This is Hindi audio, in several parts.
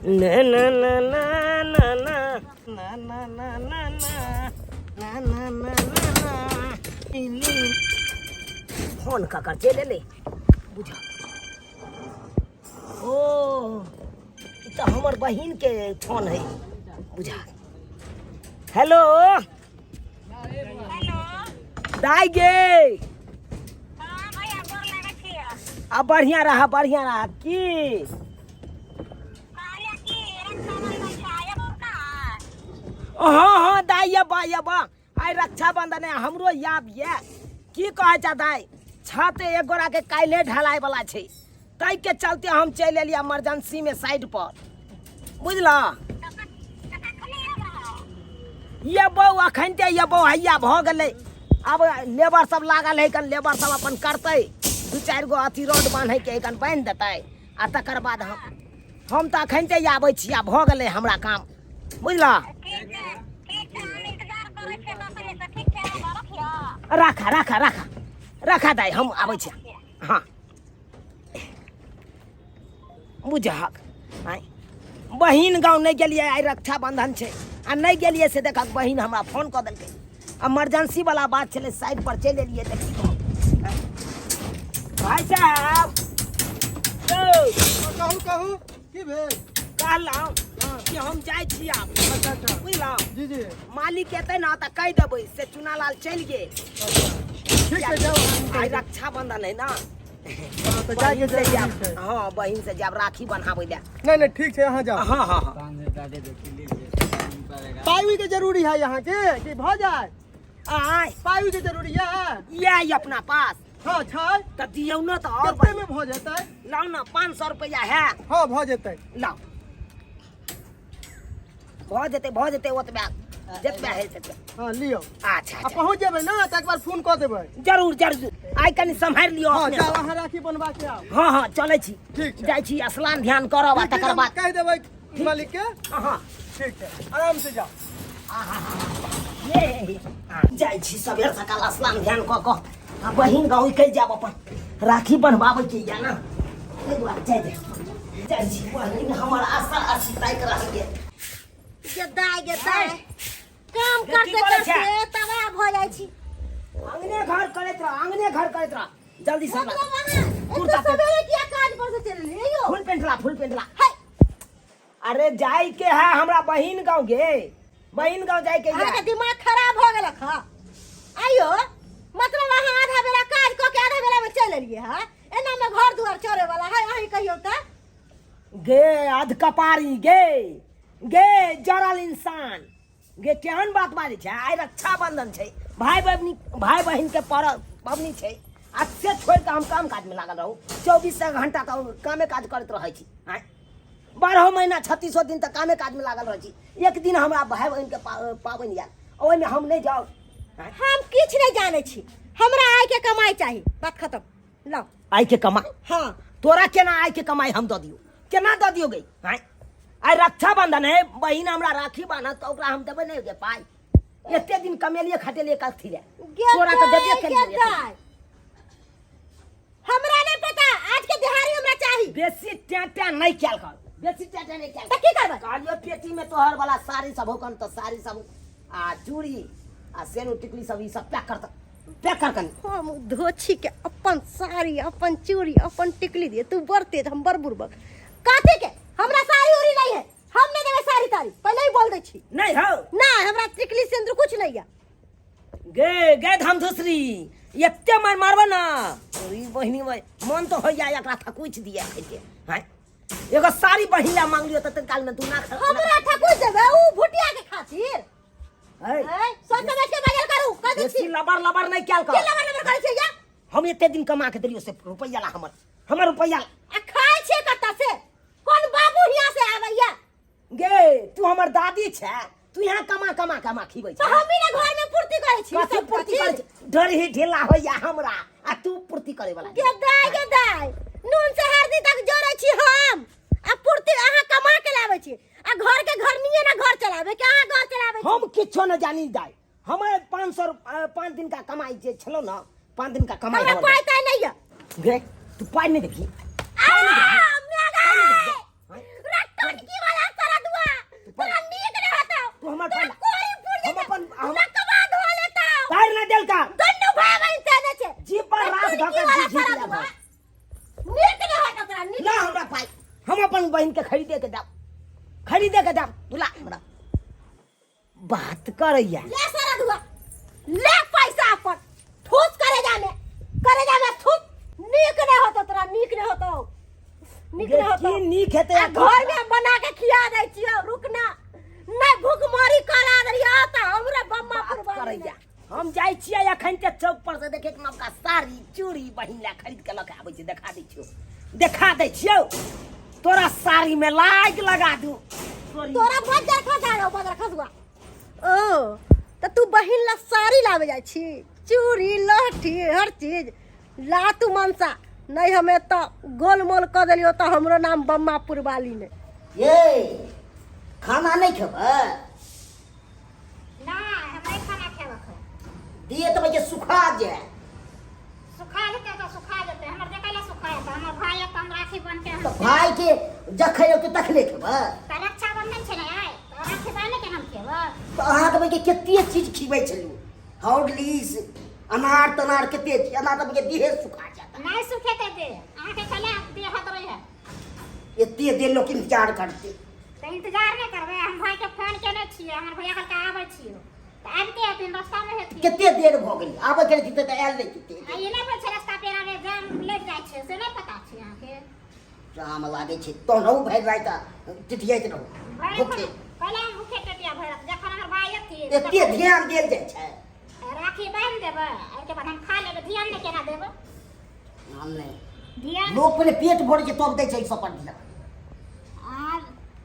ना ना ना ना ना ना ना ना ना ना ना ना ना ना फोन का कर चले ले बुझा। ओ तो हमार बहन के फोन है बुझा। हेलो दाई गे अब बढ़िया रहा की हाँ दाई अब आई रक्षाबंधन है हमरो याद ये की कहे छ दाई छत एक गोरा के काल्हे ढलाई वाला छै तै के चलते हम चल एलिया इमरजेंसी में साइड पर बुझला। ये बहु अखनते ये बहु हैया भ गेलै अब लेबर सब लागल है कन लेबर सब अपन करते दू चार गो अथी रोड बांधे के कन बांध देते आ तकर बाद हम तो अखनते आबै छी आ भ गेलै हमरा काम बुझला। रखा दाई हम आबै छी। हाँ बुझहक बहिन गाँव नहीं गेलिए आई रक्षाबंधन छै आ नहीं गेलिए से देखक बहिन हमरा फोन कऽ देलकै इमरजेंसी वाला बात चले साइड पर चल एलिए त की भाई साहब कहू की भेल कहलौं कि हम जाय छी आब। अच्छा बुझलौं जी जी मालिक एतै ना त कह देबै से चुनालाल चल गेल। ठीक है जाओ आई रक्षाबंधन है ना तो जाके जरूरी हाँ बहन से जब राखी बन्हाबै ले नहीं ठीक है यहाँ जाओ। हाँ हाँ पाई के जरूरी है यहाँ के कि भ जाए आय पाई के जरूरी है ये अपना पास हाँ छै त दियौ न त और कितने में भ जेतै लाओ ना 500 रुपया है हाँ भ जेतै लाओ भ जेतै ओतबे जतबे है ततबे हाँ लियो अच्छा आ पहुँच जेबै ना त एक बार फोन कऽ देबै। जरूर आई कनी संभाल लियो हाँ अपने जाओ अहाँ राखी बनवा के आओ। हाँ चलै छी ठीक छै जाय छी स्नान ध्यान करब आ तकर बाद कह देबै मालिक के हाँ ठीक है आराम से जाओ। ये जाय छी सबेर सकाल स्नान ध्यान क आ बहिन गाँव कह जाब अपन राखी बनवाबै के या ना ए दुआ जाय छी बहिन हमर आशा ताक रहलिए गेदाय काम करते करते तबाह भ जाइ छी। अंगने घर करैत रह जल्दी से इतना सवेरे किया काज पर से चल रही हो फुल पेंटला अरे जाय के है हमरा बहिन गाँव गे बहिन गाँव जाय के अहाँ के दिमाग खराब हो गेल खा आइयो मतलब अहाँ आधा बेला काज क के आधा बेला में चल एलिए हां एना में घर दुआर चोरे वाला है अहीं कहियो त गे अध कपारी गे जरल इंसान गे केहन बात बाजै छै आई रक्षाबंधन छै भाई बहन के पबनी छै आ से छोड़ के हम काम काज में लागल रहू 24 घंटा कामे काज करत रहै छी। 12 महीना 36 दिन तक कामे काज में लागल रहै छी एक दिन हमरा भाई बहन के पाबनि आयल ओहि में हम नहीं जाओ हम किछ नहीं जाने छी हमरा आय के कमाई चाहिए बात खत्म लो आय के कमाई। हां तोरा केना आय के कमाई हम द दियो केना द दियो गई आई रक्षाबंधन है बहिन हमरा राखी बान्हत तो ओकरा हम देबै नहीं गे पाई एते दिन कमेलिए खटेलिए कथी रे तोरा के देबे केलिए हमरा नहीं पता आज के दिहाड़ी हमरा चाहिए बेसी टेंटा नहीं कैल कर बेसी टेंटा नहीं कैल त की करबै कालियो पेटी में तोहर वाला साड़ी सब होकन तो साड़ी सब आ चूड़ी आ सेनु टिकली सब ई सब पैक कर कनी हम धोछी के अपन साड़ी अपन चूड़ी अपन टिकली दिए तू बरते हम बर बुरबक काथे के हमरा साड़ी उरी नहीं है हम नहीं देबे साड़ी तारी पहले ही बोल दे छी नहीं हो ना हमरा टिकली सिंदूर कुछ नहीं है गे धाम धुसरी एते मार मारबा ना ई बहिनी में मन तो हो जाए एकरा थकुच दिया के हैं एगो साड़ी बहिला मांग लियो त काल में तू ना हमरा ठकुच देबे ऊ भुटिया के खातिर है सोच समझ के बाजार करू कह दे छी लबर नहीं क्या कर के लबर करे छै या हम एते दिन कमा के देलियो से रुपया ला हमर रुपया आ खाय छै कत्ता से कौन बाबू हिया से आबैया गे तू हमर दादी छै तू यहाँ कमा खीबै तो हम ही ना घर में पूर्ति करे छी कथी पूर्ति करे छै डर ही ढेला होइया हमरा आ तू पूर्ति करे वाला गेदाय नून से हरदी तक जोड़े छी हम आ पूर्ति अहाँ कमा के लाबै छी आ घर के घर निये ना घर चलावे के अहाँ घर चलावे छी हम किछो न जानी दाई हमारे 5 दिन का कमाई जे छलो ना 5 दिन का कमाई हमरा पाई तय नहीं है गे तू पाई नहीं देखी आ मेगा रट्टन की वाला बहन के खरीदे के दाम तुला हमरा बात करैया ले सारा दुआ ले पैसा अपन ठूस करे जाने ठूस नीक नहीं होतो तोरा नीक नहीं होतो की नीक हेतै घर में बना के खिया दै छियो रुकना नहीं भूखमरी करा दरिया त हमरे बम्मा बात करैया हम जाई छियै अखन के चौक पर से देखे नवका साड़ी चूड़ी बहिन ला खरीद के लके आबै छै देखा दै छियो तोरा साड़ी में लाग लगा दू तोरा बजर खसुआ ओ त तू बहिन ला साड़ी लावे जाय छी चूड़ी लहठी हर चीज ला तू मनसा नहीं हमें तो गोलमोल कर देलियो तो हमरो नाम बम्मापुर वाली ने ये खाना नहीं खेबै ना हमें खाना खेबे दिए तो मुझे सुखा जाए सुखा जेते तो सुखा जेते हमर देखला सुखा जेते हमर भाई त हम राखी बन के तो भाई के जखै तो तखले खेबै त रक्षा बंधन छै ने आय त राखी बांधे के हम खेबे तो अहाँ तो मुझे कितनी चीज खिबै छलू हॉर्लिक्स अनार तनार कितने चीज अनार तो मुझे दिहे सुखा जाता नहीं सुखे ते दे आके चले दे हाथ रही है इतने देर लोग इंतजार करते त इंतजार नहीं करबे हम भाई के फोन केने छियै हमर भैया कल के आबै छियै त आबते हथिन रास्ता में हथिन कितने देर भ गेल आबे करे जीते तो आयल नहीं जीते आ ये नहीं छै रास्ता पेरा में जाम लग जाय छै से नहीं पता छै यहां के जाम लागे छै तो नौ भै रात टिटियाइत रहो भूखे पहले हम भूखे टटिया भरत जखन हमर भाई अथी एते ध्यान देल जाय छै राखी बांध देबै एके बाद हम खा लेबै ध्यान नहीं केना देबै हम नहीं ध्यान लोग पहले पेट भर के तब दै छै सब पर ध्यान आ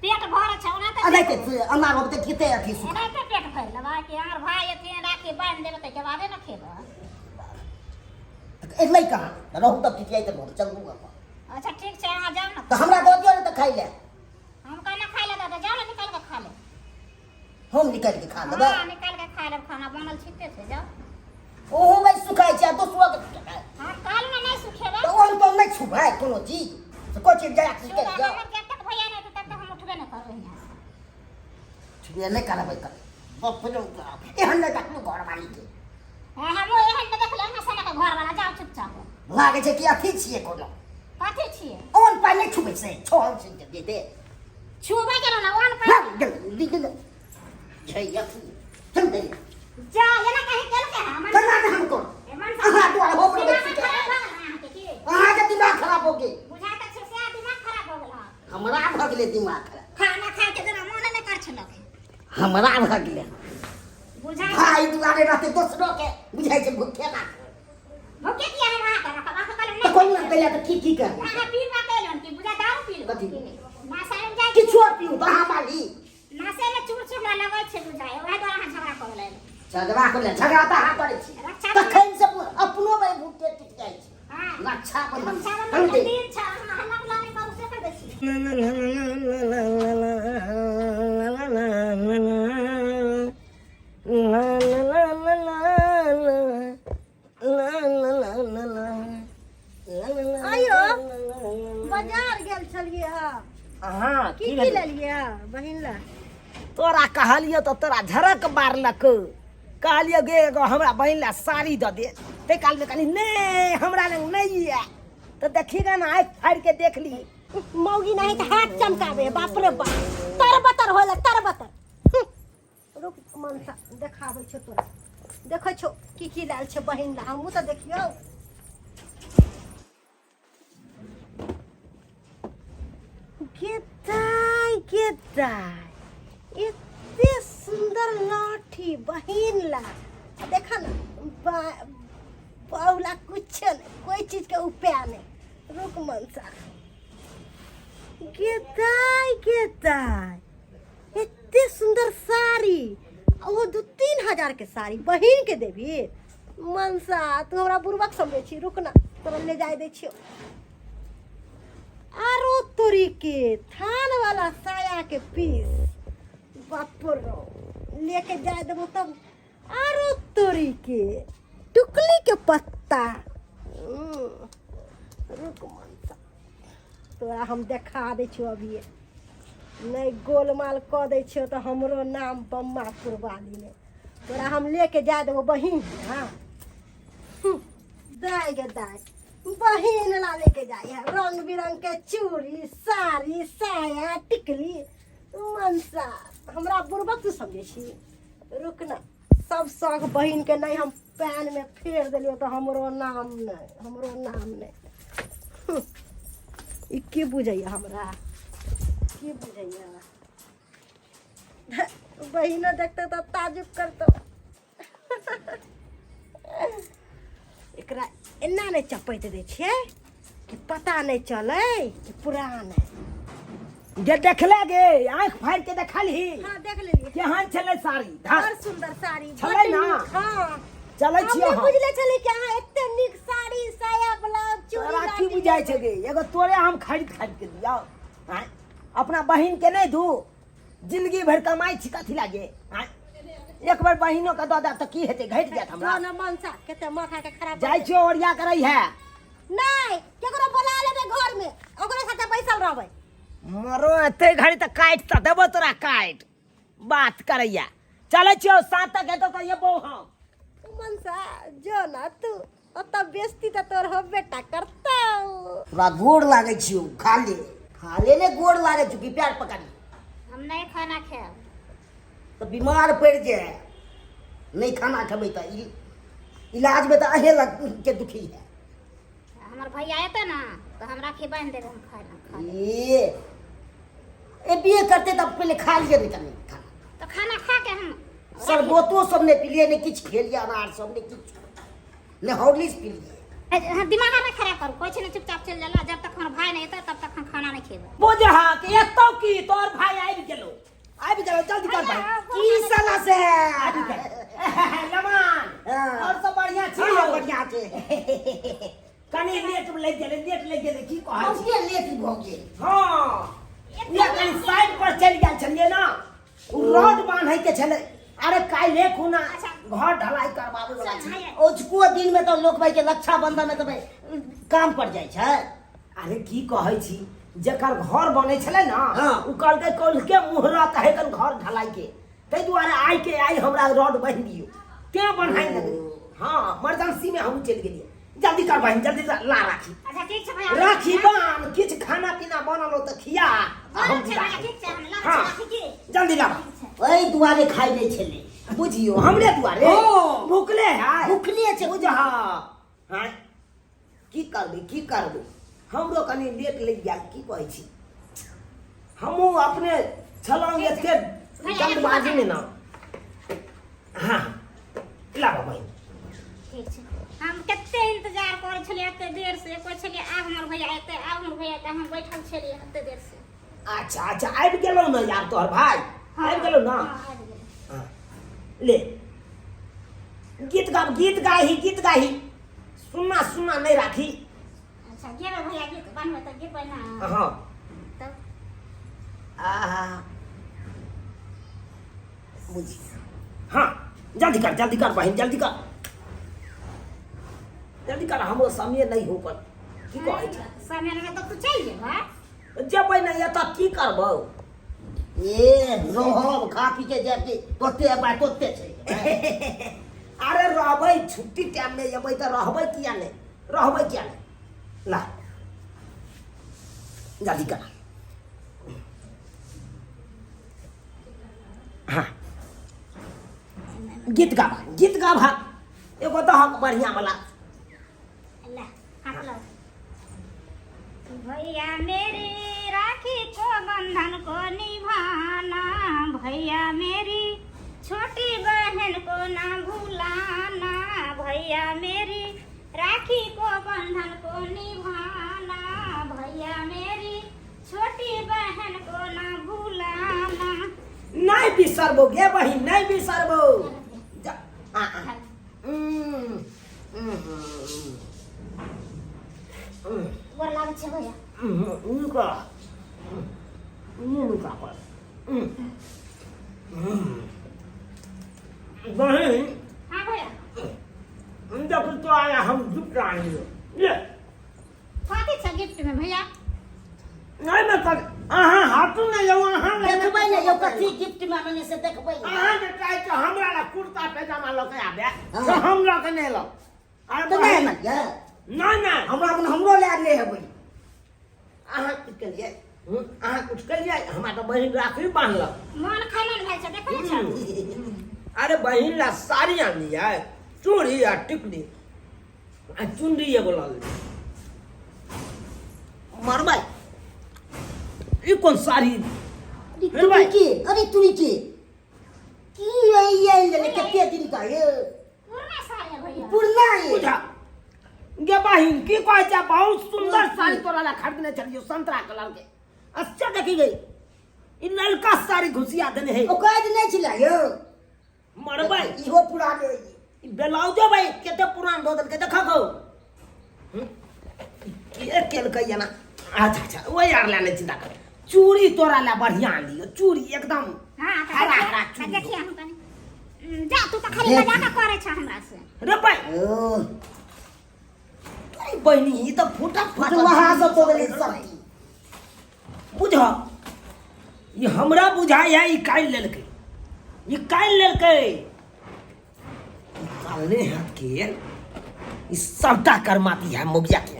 पेट भर छै ओना त अनै के अनार होते किते अथी सुखा एना के पेट भर लेबै कि हमर भाई अथी राखी बांध देबै त के बादे न खेबै एलै कहां रहू तब टिटियाइत रहो चलू अपन अच्छा ठीक छै अहाँ जाउ न तो हमरा दो दियो त खाइ ले हम कहना खाइ ले त जाउ न निकाल के खा ले हम निकाल के खा लेबै हां निकाल के खा लेब खाना बनल छिते छै जाउ ओहो में सुखाइ छै दोसरो के हम काल में नहीं सुखेबै तो हम तो नहीं छुभाई कोनो चीज तो कोई चीज जाया की कर जाओ जब तक भैया नहीं तब तक हम उठबे नहीं करबै यहाँ ठीक है नहीं करबै कर बपलो एहन नहीं तकलू घर वाली के हां हम एहन न देखले हम सने के घर वाला जाउ चुपचाप लागे छै कि अथी छिए कोनो कथी छियै ओन पाइ नहीं छुबै से छोड़ से दे दे छुबै के ना ओन ना पर लिख छै अथी चल दे जा एना कहीं केल के हम करना है हमको अहाँ द्वारा हो पड़े अहाँ के दिमाग खराब हो गए बुझा त छै से दिमाग खराब हो गेल हमरा भ गेलै दिमाग खराब खाना खाए के जना मन नहीं कर छलक हमरा भ गेलै बुझा भाई दुआरे रहते दोसरो के बुझाइ छै भूखे ना भूखे किया हम आ कर रखा कल तो कोई ना कहला तो की कर अहाँ पीबा केलन कि बुझा दारू पी लो कथी? नासा में जाय किछो पिउ तो हमारी नासे में चूर चूर लगै छै बुझा ओहे द्वारा अहाँ झगड़ा कर ले झगड़ा कर ले झगड़ा तो हाँ करे छी रक्षा तखन से अपनो भाई भूखे टिक जाइ छै हां रक्षा बंधन रक्षा हम बंधन दे दिन छ हल्ला बुला नहीं करू से कर दै छी आयो बाजार गेल छलिए हाँ की की लेलिए बहिन ला तोरा कहलियो तो तोरा झरक मारलक कहलियो गे एगो हमरा बहिन ला साड़ी दे दे ते काल में कहली नहीं हमरा लंग नहीं है तो देखिएगा ना आँख फाड़ के देख ली मौगी नहीं तो हाथ चमकावे बाप रे बाप तरबतर होला तरबतर रुक मनसा देखाबै छ तोरा देखै छो की लाल छ बहिन ला हमहू तो देखियो गेदाई इतने सुंदर लाठी बहिन ला देखा ना पाउला कुछ नहीं कोई चीज के उपाय नहीं रुक मनसा गेदाई इतने सुंदर साड़ी वो 2-3 हजार के साड़ी बहिन के देवी मनसा तू हमरा बुरबक समझे छी रुक ना तोरा ले जाय दे छियो आरो तोरी के थान वाला साया के पीस बापर लेके जाए देबो तब आरो तोरी के टुकली के पत्ता रुक मनसा तोरा हम देखा दे छियो अभी नहीं गोलमाल क दे छियो तो हमरो नाम बम्मापुर वाली ने तोरा हम लेके जाए देबो बहिन हाँ दाय गे दाय बहिन ला लेके जाई है रंग बिरंग के चूड़ी साड़ी साया टिकली मनसा हमरा बुरबक तू समझे छी रुक ना सब शौक बहिन के नहीं हम पैन में फेर देलियो तो हमरो नाम नहीं ई की बुझैया हमरा की बुझैया बहिनो देखते तो ताजुब करतो एकरा एना नहीं चपैत दै छियै कि पता नहीं चले कि पुरान है गे देखले गे आंख फाड़ के देखलही हाँ देख लेलिए केहन छले साड़ी बड़ सुंदर साड़ी छलै बड़ ना? नीक, हाँ चलै छियै हमें हम बुझले छले कि अहाँ एते नीक साड़ी साया ब्लाउज चूड़ी तोरा की लाठी बुझाइ छै गे एगो तोरे हम खरीद के दियौ आँय? अपना बहिन के नहीं दू जिंदगी भर कमाई छी कथी लागे आँय? एक बार बहिनो के दऽ दे तऽ की हेतै घटि जायत हमरा ना मनसा केते माथा के खराब जाइ छियै ओरिया करै है नहीं केकरो बुला लेबै घर में ओकरे साथे बैसल रहबै मरो एते घड़ी तऽ काटि तऽ देबो तोरा काटि बात करैया चलै छियौ सात तक हेतौ तऽ येबो हम मनसा जो ना तू ओतऽ बेइज्जती तऽ तोर हो बेटा करतौ तोरा गोड़ लागै छियौ खा ले ने गोड़ लागै छौ कि प्यार पकड़ हम नहीं खाना खाएब तो बीमार पड़ जाए नहीं खाना खेबै तऽ इलाज में तो अहे लग के दुखी है हमार भैया एते ना तो हमरा खिबाइन देबे हम खाना ए बीए करते तब पहले खा लिए नहीं करने खाना तो खाना खा के हम शरबतो सब ने पी लिए ने किछ खेलिए अनार सब ने किछ ने हॉर्लिक्स पी लिए दिमाग में खराब करू कोई छे चुपचाप चल जाला जब तक हमार भाई नहीं एते तब तक हम खाना नहीं खेबै बोझ हा के एतो की तोर भाई आबि गेलो जल्दी कर भाई की साला से आबि गेल लमान और सब बढ़िया छी बढ़िया छै कनी लेट लग गेले की कहै छी लेट भ गेल हां या कनी साइड पर चल गेल छलिए ना उ रोड बांधै के छले अरे काल्हे खुना घर ढलाई करबाबे वाला छै ओजको दिन में तो लोक भाई के रक्षा बंधन में तो भाई काम पड़ जाय छै अरे की कहै छी जेकर घर बनै छले ना उ कहलकै कल के मुहूर्त है कल घर ढलाई के तै दुआरे आई हमरा रोड बांध दियो ते बनाई देबै हां इमरजेंसी में हम चल गेलिए जल्दी कर बहन जल्दी ला राखी अच्छा ठीक छै भैया राखी बान किछ खाना पीना बनल हो त खिया हम ठीक छै हम ला हाँ। राखी की जल्दी ला ओई दुआरे खाइ नै छले बुझियो हमरे दुआरे भूखले है भूखले छै बुझ हां की करबे हमरो कनी लेट लग गेल की कहै छी हमहू अपने छलंग एते जल्दबाजी में ना हां ला भाई ठीक छै हम कते इंतजार करै छलिए एते देर से कोइ छलिए आब हमर भैया एते आब हमर भैया एते हम बैठल छलिए एते देर से अच्छा आबि गेलौ ना यार तोहर भाई आबि गेलौ ना आबि गेल हाँ, ले गीत गाही सुनना नहीं राखी अच्छा गेबे भैया गीत बनबे त गेबे ना हाँ तब आहा बुझी हाँ जल्दी कर बहन जल्दी कर हमरो समय नहीं हो पर की कहै छै समय में तो तू चल जेबा जेबै नहीं एतऽ की करबौ ए रहब खा पी के जेबै तोते बात तोते छै अरे रहबै छुट्टी टाइम में जेबै तऽ रहबै किया नहीं ला जल्दी कर हाँ गीत गाबा एगो दहक बढ़िया वाला ले हाथ लो भैया मेरी राखी को बंधन को निभाना भैया मेरी छोटी बहन को ना भूलाना भैया मेरी राखी को बंधन को निभाना भैया मेरी छोटी बहन को ना भूलाना नहीं बिसरबो गे बहिन नहीं बिसरबो गोर लागै छै भैया उनका पर बहन हाँ भैया देखो तो आया हम गिफ्ट लाएंगे ये कथी छै गिफ्ट में भैया नहीं मैं कर अहाँ हाथू नहीं जाओ अहाँ देखबै ने यो कथी गिफ्ट में मने से देखबै ने अहाँ के चाहे तो हमरा ला कुर्ता पैजामा लके आबे तो हम लके नहीं लो तो नहीं मन ना ना हमरा अपन हमरो ले ले हेबै अहाँ कुछ करिए अहाँ कुछ करिए हमरा तो बहिन राखी बांधलक मन खैलन भेल छै देखै छ अरे बहिन ला साड़ी आनली है चूड़ी आ टिकली आ चुनरी एगो ला ली मरबै ई कोन साड़ी अरे तुरी के की ये ले कते दिन का ये पूर्ण साड़ी भैया पुरना ये बुझा गे बहिन की कहै छै बहुत सुंदर साड़ी तोरा ला खरीदने चलियो संतरा कलर के अच्छा देखी गई ई ललका साड़ी घुसिया देने है ओकाद नहीं छिला यो मरबै इहो पुराने ई ब्लाउजो भाई केते पुरान दो देलकै देखा गो के केलकै ना अच्छा अच्छा ओ यार लाने चिंता कर चूड़ी तोरा ला बढ़िया लियो चूड़ी एकदम हां हरा हरा त चूड़ी देखिए हम तनी जा तू त खाली मजाक करे छ हमरा से रे भाई ओ तोरी बहिनी ई त फुटा फट वहां से तो गले सब बुझ ये हमरा बुझाय है ई काल लेलकै ई काल लेलकै कालने हाथ के ई सबटा करमाती है मोगिया के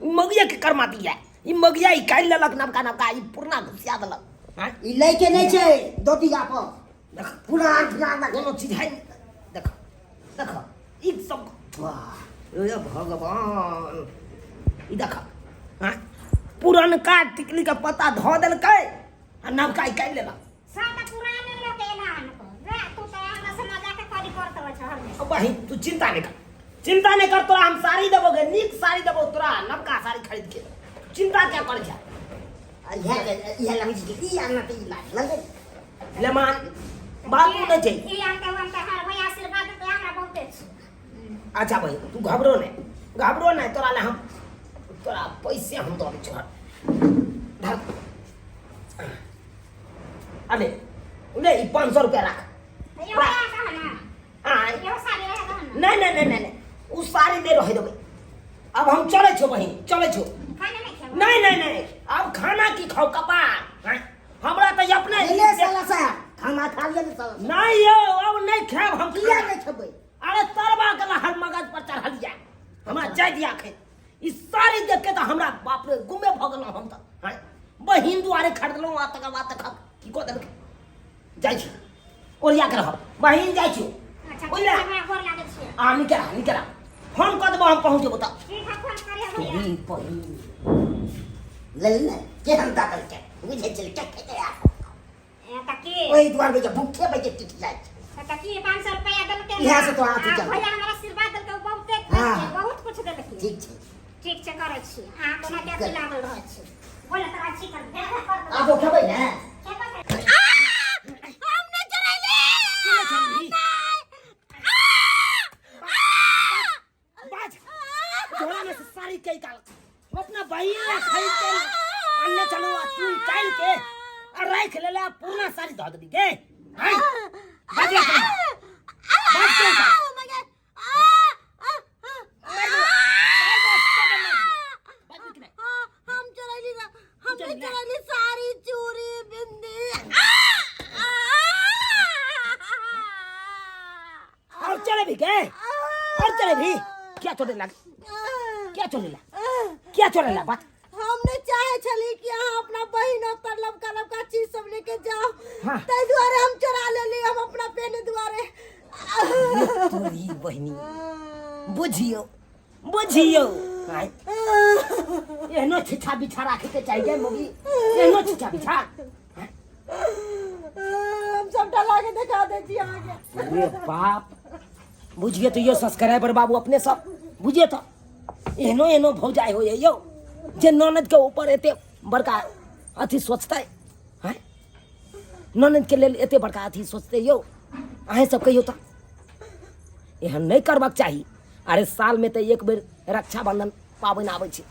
मगिया के करमाती है ई मगिया ई काल लेलक नबका नबका ई पुरना घुसिया देलक हां ई लइके नहीं छै दो बीघा पर देख पुरान पुरान कोनो चीज है देख देख ई सब वाह ए भगवान ई देख हां पुरनका टिकली के पत्ता धो देलकै आ नबका ई काल लेलक सब त पुराने लोग ऐलान कर रे तू त हमरा से मजाक करी करत छ हरमे अब बहिन तू चिंता नहीं कर तोरा हम साड़ी देबोगे नीक साड़ी देबो तोरा नबका साड़ी खरीद के चिंता क्या कर जा ये लगी जी ई आना ते ई लाग लगे लेमान बात नहीं छै ई आंते वंते हर भैया आशीर्वाद दे हमरा बहुते छ अच्छा भाई तू घबरो नहीं तोरा ले हम तोरा पैसे हम दो छ धर अरे ले ई 500 रुपया रख यो भैया कहना हां यो साड़ी रहे कहना नहीं उ साड़ी नहीं रह देबै अब हम चले छो बहिन चले छो खाना नहीं खेब नहीं अब खाना की खाओ कपार हैं? हमरा तो अपने ले साला सा खाना खा ले साला नहीं यो अब नहीं खाब हम किया नहीं खबै अरे तरबा गला हर मगज पर चढ़ल जाए हमरा जाय दिया खे ई सारी देख के तो हमरा बाप रे गुमे भगल हम त हैं? बहिन दुआरे खरीदलौ आ तकर बाद तक की को देलकै जाय छी ओरिया के रह बहिन जाय छी अच्छा ओइला हमरा गोर लागे छै आ निकरा फोन कर देबो हम पहुंच जेबो त ठीक है फोन करे तू भैया ही बहिन ले ले के हम दाखल के बुझे चल के के यार ए त की ओई द्वार में जब भूखे बजे टिक जाए त की 500 रुपया देलके यहाँ से तो हाथ चल। भैया हमरा आशीर्वाद देलके बहुते हाँ। बहुत कुछ देलके ठीक छै ठीक छै करे छी अहाँ कोना के लागल रहै छी बोले त अच्छी कर दे कर आबो खबै ना हमने चरैले बाज झोला में से साड़ी के निकाल अपना बहिन ने खरीद के अन्ने चलो आ तू काल के और राख ले ला पूरा साड़ी धो दबी के हां बाज हम चरैली साड़ी चूड़ी बिंदी और चले भी के और चले भी क्या चोरे लगा क्या चोरे लगा बात हमने चाहे छली कि अहाँ अपना बहिन पर लबका चीज सब लेके जाओ हाँ। ताई दुआरे हम चुरा लेली हम अपना पहने दुआरे तोरी बहिनी बुझियो हाय एहनो छिछा बिछा राखे के चाहिए मोगी एहनो छिछा बिछा हम सब डला के दिखा दे छी आगे अरे बाप बुझिए तो यो सब्सक्राइबर बाबू अपने सब बुझिए तो एहनो भौजाई हो यो जे ननद के ऊपर एते बड़का अथी सोचते हैं ननद के लेल एते बड़का अथी सोचते यो अहें सब कहियो तो एहन नहीं करबाक चाही अरे साल में तो एक बेर रक्षाबंधन पाबनि आबै छै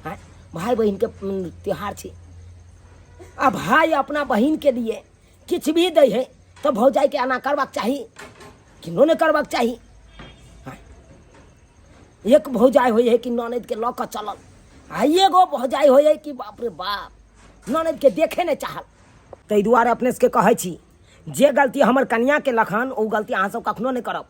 हैं भाई बहन के त्योहार छै आ भाई अपना बहन के लिए किछ भी दै है तो भौजाई के एना करबाक चाही कि नहीं करबाक चाही हैं? एक भौजाई होय है कि ननद के लऽ कऽ चलल आ एगो भौजाई होय है कि बाप रे बाप ननद के देखे नहीं चाहल ताहि दुआरे अपने सबके कहै छी जे गलती हमर कन्या के लखन ओ गलती अहाँ सब कखनो नहीं करब